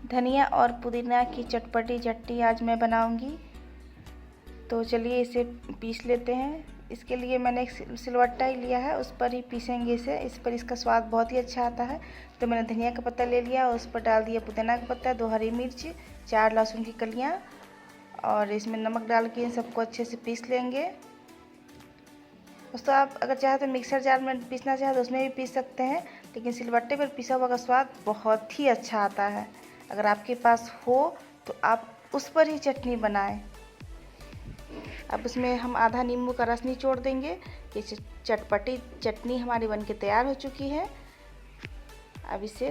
धनिया और पुदीना की चटपटी चटनी आज मैं बनाऊंगी। तो चलिए इसे पीस लेते हैं। इसके लिए मैंने एक सिलवट्टा ही लिया है, उस पर ही पीसेंगे इसे। इस पर इसका स्वाद बहुत ही अच्छा आता है। तो मैंने धनिया का पत्ता ले लिया, उस पर डाल दिया पुदीना का पत्ता, 2 हरी मिर्च, 4 लहसुन की कलियां, और इसमें नमक डाल के इन सबको अच्छे से पीस लेंगे। दोस्तों आप अगर चाहे तो मिक्सर जार में पीसना चाहे तो उसमें भी पीस सकते हैं, लेकिन सिलबट्टे पर पिसा हुआ का स्वाद बहुत ही अच्छा आता है। अगर आपके पास हो तो आप उस पर ही चटनी बनाएं। अब उसमें हम आधा नींबू का रस निचोड़ देंगे। ये चटपटी चटनी हमारी बनके तैयार हो चुकी है। अब इसे